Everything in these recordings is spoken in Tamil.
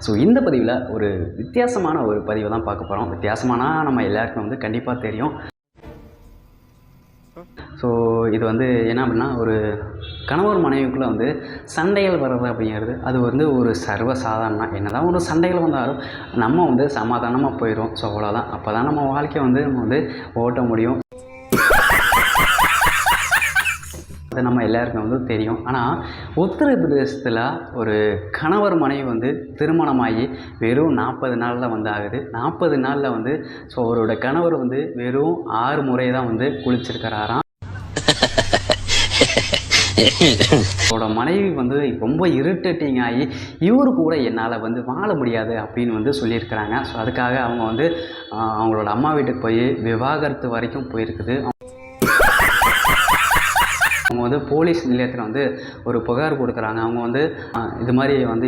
ஸோ இந்த பதிவில் ஒரு வித்தியாசமான ஒரு பதிவை தான் பார்க்க போகிறோம். வித்தியாசமானா நம்ம எல்லாருக்கும் வந்து கண்டிப்பாக தெரியும். ஸோ இது வந்து என்ன அப்படின்னா, ஒரு கணவர் மனைவிக்குள்ளே வந்து சண்டைகள் வர்றது அப்படிங்கிறது அது வந்து ஒரு சர்வசாதாரணம். என்ன தான் ஒரு சண்டைகள் வந்தாலும் நம்ம வந்து சமாதானமாக போயிடும். ஸோ அவ்வளோதான். அப்போ தான் நம்ம வாழ்க்கையை வந்து நம்ம வந்து ஓட்ட முடியும். அது நம்ம எல்லாருக்கும் வந்து தெரியும். ஆனால் உத்தரப்பிரதேசத்தில் ஒரு கணவர் மனைவி வந்து திருமணமாகி வெறும் 40 நாளில் வந்து ஆகுது. 40 நாளில் வந்து ஸோ அவரோட கணவர் வந்து வெறும் 6 முறை தான் வந்து குளிச்சிருக்கிறாராம். அவரோட மனைவி வந்து ரொம்ப இரிட்டேட்டிங் ஆகி இவரு கூட என்னால் வந்து வாழ முடியாது அப்படின்னு வந்து சொல்லியிருக்கிறாங்க. ஸோ அதுக்காக அவங்க வந்து அவங்களோட அம்மா வீட்டுக்கு போய் விவாகரத்து வரைக்கும் போயிருக்குது. அவங்க வந்து போலீஸ் நிலையத்தில் வந்து ஒரு புகார் கொடுக்குறாங்க. அவங்க வந்து இது மாதிரி வந்து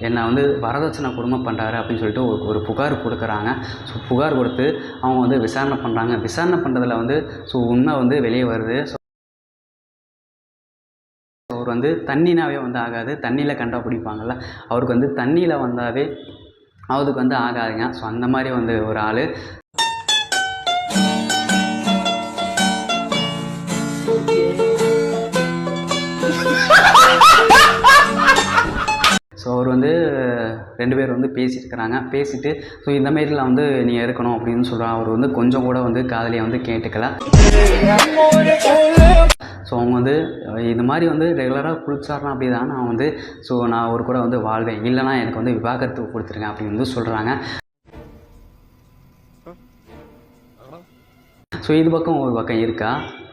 என்னை வந்து வரதட்சணை குடும்பம் பண்ணுறாரு அப்படின்னு சொல்லிட்டு ஒரு புகார் கொடுக்குறாங்க. ஸோ புகார் கொடுத்து அவங்க வந்து விசாரணை பண்ணுறாங்க. விசாரணை பண்ணுறதுல வந்து ஸோ உண்மை வந்து வெளியே வருது. ஸோ அவர் வந்து தண்ணினாவே வந்து ஆகாது. தண்ணியில் கண்டா பிடிப்பாங்கள்ல, அவருக்கு வந்து தண்ணியில் வந்தாவே அவருக்கு வந்து ஆகாதுங்க. ஸோ அந்த மாதிரி வந்து ஒரு ஆள். ஸோ அவர் வந்து 2 பேர் வந்து பேசியிருக்கிறாங்க. பேசிட்டு ஸோ இந்த மாரிலாம் வந்து நீங்கள் இருக்கணும் அப்படின்னு சொல்கிறாங்க. அவர் வந்து கொஞ்சம் கூட வந்து காதலியை வந்து கேட்டுக்கல. ஸோ அவங்க வந்து இது மாதிரி வந்து ரெகுலராக குளிச்சாருனா அப்படி தான் நான் வந்து நான் அவர் கூட வந்து வாழ்வேன், இல்லைனா எனக்கு வந்து விவாகரத்து கொடுத்துருங்க அப்படின்னு வந்து சொல்கிறாங்க. ஸோ இது பக்கம் ஒரு பக்கம் இருக்கா.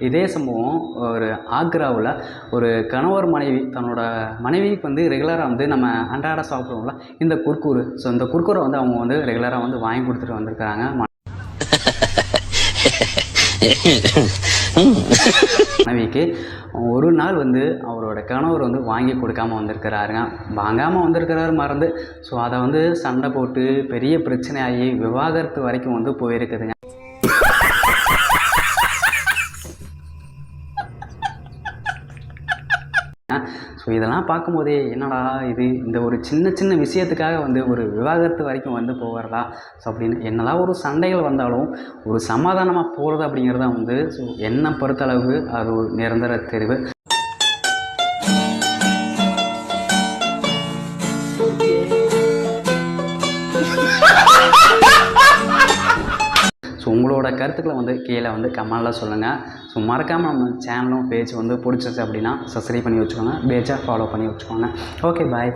இதே சம்பவம் ஒரு ஆக்ராவில் ஒரு கணவர் மனைவி தன்னோட மனைவிக்கு வந்து ரெகுலராக வந்து நம்ம அன்றாட சாப்பிடுவோம்ல இந்த குர்குரு. ஸோ இந்த குர்குரை வந்து அவங்க வந்து ரெகுலராக வந்து வாங்கி கொடுத்துட்டு வந்திருக்கிறாங்க. மனைவிக்கு ஒரு நாள் வந்து அவரோட கணவர் வந்து வாங்கி கொடுக்காமல் வந்திருக்கிறாருங்க. வாங்காமல் வந்திருக்கிறாரு மறந்து. ஸோ அதை வந்து சண்டை போட்டு பெரிய பிரச்சனையாகி விவாகரத்து வரைக்கும் வந்து போயிருக்குதுங்க. ஸோ இதெல்லாம் பார்க்கும்போதே என்னடா இது, இந்த ஒரு சின்ன விஷயத்துக்காக வந்து ஒரு விவாகரத்து வரைக்கும் வந்து போகிறதா. ஸோ அப்படின்னு என்னதான் ஒரு சண்டைகள் வந்தாலும் ஒரு சமாதானமாக போகிறது அப்படிங்கிறத வந்து ஸோ என்னை பொறுத்தளவு அது ஒரு நிரந்தர தெரிவு. ஸோ உங்களோட கருத்துக்களை வந்து கீழே வந்து கமெண்டில் சொல்லுங்கள். ஸோ மறக்காமல் நம்ம சேனலும் பேஜ் வந்து பிடிச்சிச்சு அப்படின்னா சப்ஸ்கிரைப் பண்ணி வச்சுக்கோங்க, பேஜாக ஃபாலோ பண்ணி வச்சுக்கோங்க. ஓகே, பாய்.